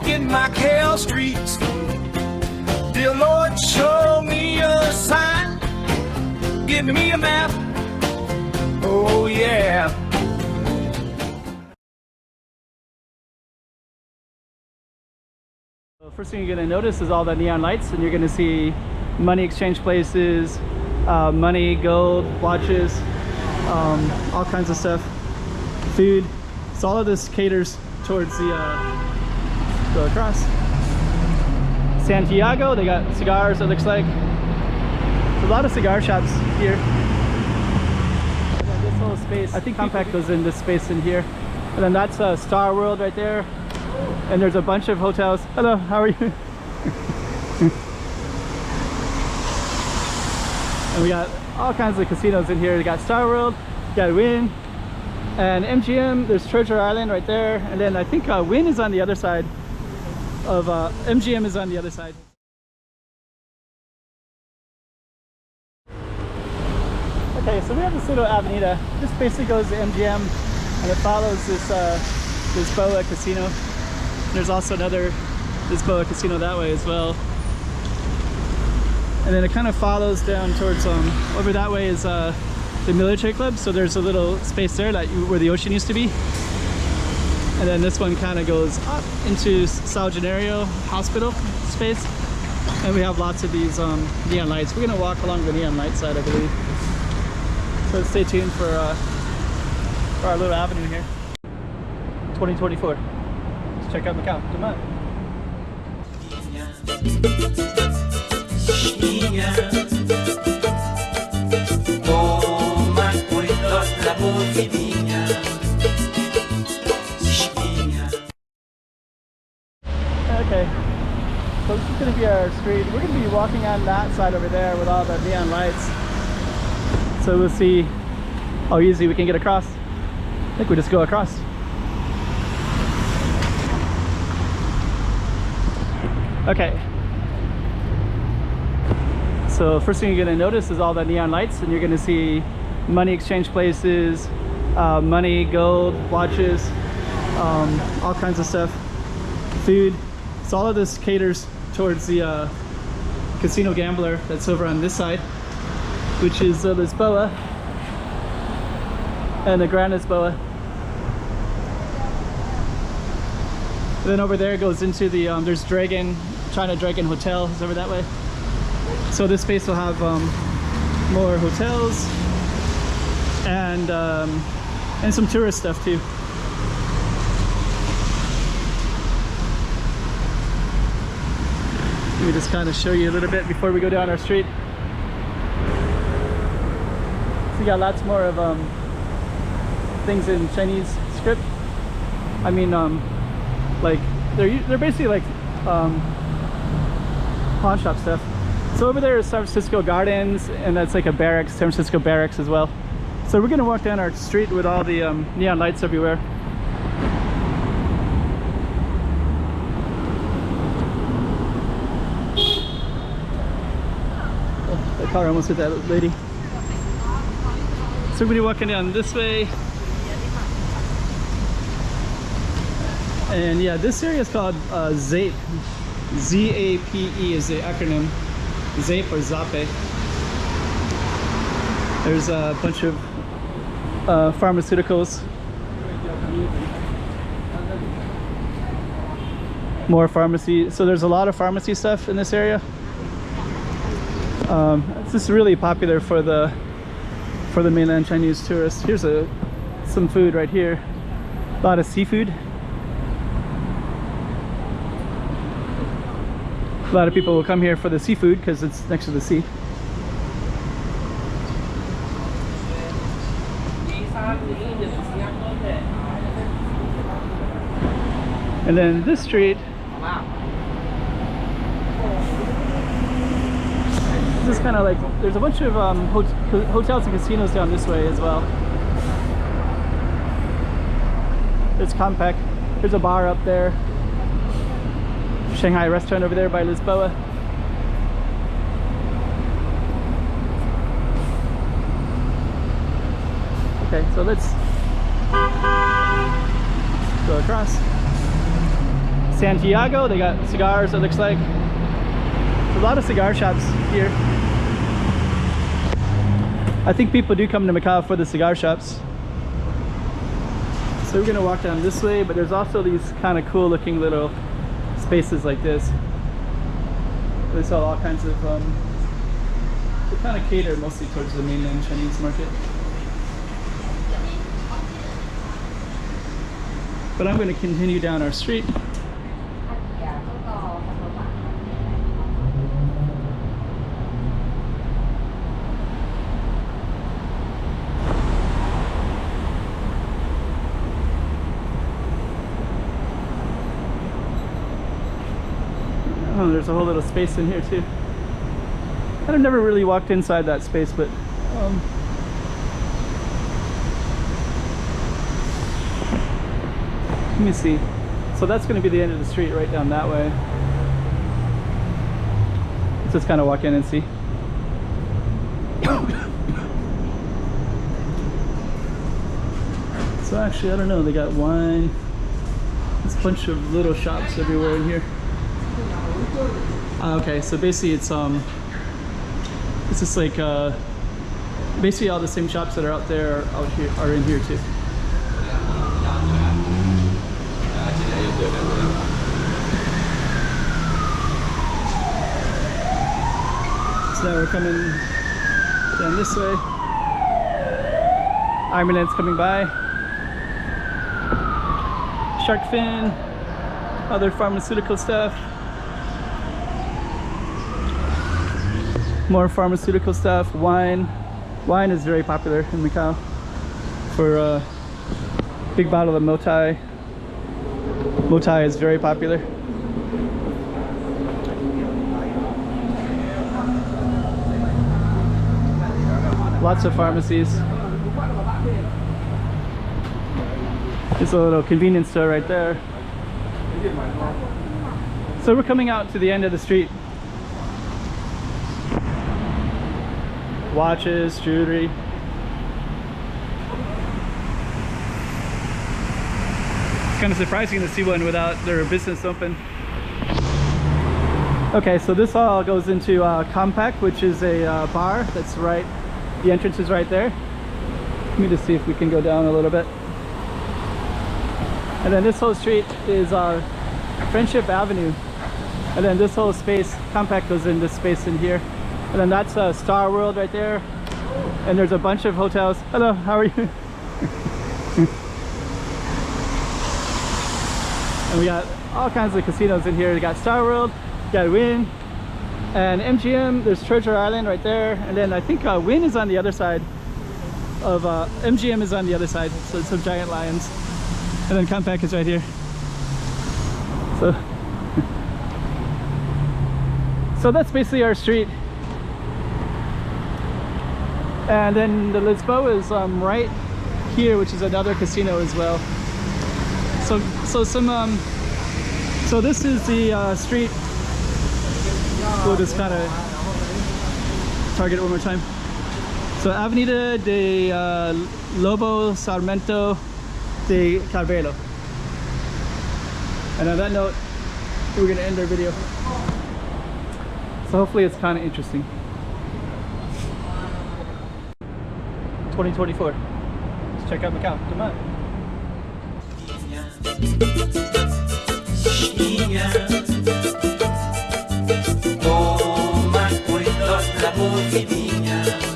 Walking Macau Streets. Dear Lord, show me a sign. Give me a map. Oh yeah. First thing you're going to notice is all the neon lights, and you're going to see money exchange places, money, gold, watches, all kinds of stuff, food. So all of this caters towards the go across. Santiago, they got cigars, it looks like. There's a lot of cigar shops here. This whole space, I think Compact goes in this space in here. And then that's Star World right there. And there's a bunch of hotels. Hello, how are you? And we got all kinds of casinos in here. We got Star World, we got Wynn, and MGM. There's Treasure Island right there. And then I think Wynn is on the other side of MGM is on the other side. Okay, so we have this little Avenida. This basically goes to MGM, and it follows this Lisboa casino. There's also another Lisboa casino that way as well. And then it kind of follows down towards over that way is the military club. So there's a little space there where the ocean used to be. And then this one kind of goes up into São Januário hospital space. And we have lots of these neon lights. We're gonna walk along the neon light side, I believe. So stay tuned for our little avenue here. 2024. Let's check out Macau. Come on. Okay, so this is going to be our street. We're going to be walking on that side over there with all the neon lights. So we'll see how easy we can get across. I think we just go across. Okay. So first thing you're going to notice is all the neon lights, and you're going to see money exchange places, money, gold, watches, all kinds of stuff, food. So all of this caters towards the casino gambler that's over on this side, which is Lisboa and the Grand Lisboa. And then over there goes into the there's China Dragon Hotel is over that way. So this space will have more hotels and some tourist stuff too. Let me just kind of show you a little bit before we go down our street. So you got lots more of things in Chinese script. I mean, like they're basically like pawn shop stuff. So over there is San Francisco Gardens, and that's like a barracks, San Francisco barracks as well. So we're gonna walk down our street with all the neon lights everywhere. Oh, the car almost hit that lady. So we're gonna be walking down this way. And yeah, this area is called ZAPE. Z-A-P-E is the acronym. ZAPE or ZAPE. There's a bunch of pharmaceuticals. More pharmacy. So there's a lot of pharmacy stuff in this area. It's just really popular for the mainland Chinese tourists. Here's some food right here. A lot of seafood. A lot of people will come here for the seafood because it's next to the sea. And then this street, this is kind of like, there's a bunch of hotels and casinos down this way as well. It's Compact. There's a bar up there. Shanghai restaurant over there by Lisboa. Okay, so let's go across. Santiago. They got cigars, it looks like. There's a lot of cigar shops here. I think people do come to Macau for the cigar shops. So we're gonna walk down this way, but there's also these kind of cool looking little spaces like this. They sell all kinds of, they kind of cater mostly towards the mainland Chinese market. But I'm going to continue down our street. Oh, there's a whole little space in here too. I've never really walked inside that space, but let me see. So that's going to be the end of the street right down that way. Let's just kind of walk in and see. So actually, I don't know, they got wine. There's a bunch of little shops everywhere in here. Okay, so basically it's just like basically all the same shops that are out there are out here, are in here too. So now we're coming down this way. Ironman's coming by. Shark fin, other pharmaceutical stuff. More pharmaceutical stuff, wine. Wine is very popular in Macau for a big bottle of Motai. Motai is very popular. Lots of pharmacies. There's a little convenience store right there. So we're coming out to the end of the street. Watches, jewelry. It's kind of surprising to see one without their business open. Okay, so this all goes into Compact, which is a bar that's right, the entrance is right there. Let me just see if we can go down a little bit. And then this whole street is Friendship Avenue. And then this whole space, Compact, goes in this space in here. And then that's Star World right there. And there's a bunch of hotels. Hello, how are you? And we got all kinds of casinos in here. We got Star World, we got Wynn, and MGM. There's Treasure Island right there. And then I think Wynn is on the other side of, MGM is on the other side. So some giant lions. And then Compact is right here. So, so that's basically our street. And then the Lisboa is right here, which is another casino as well. So this is the street. We'll just kind of target it one more time. So Avenida de Lopo, Sarmento de Carvalho. And on that note, we're gonna end our video. So hopefully it's kind of interesting. 2024. Let's check out Macau. Come on. Toma cuidado la boquinha.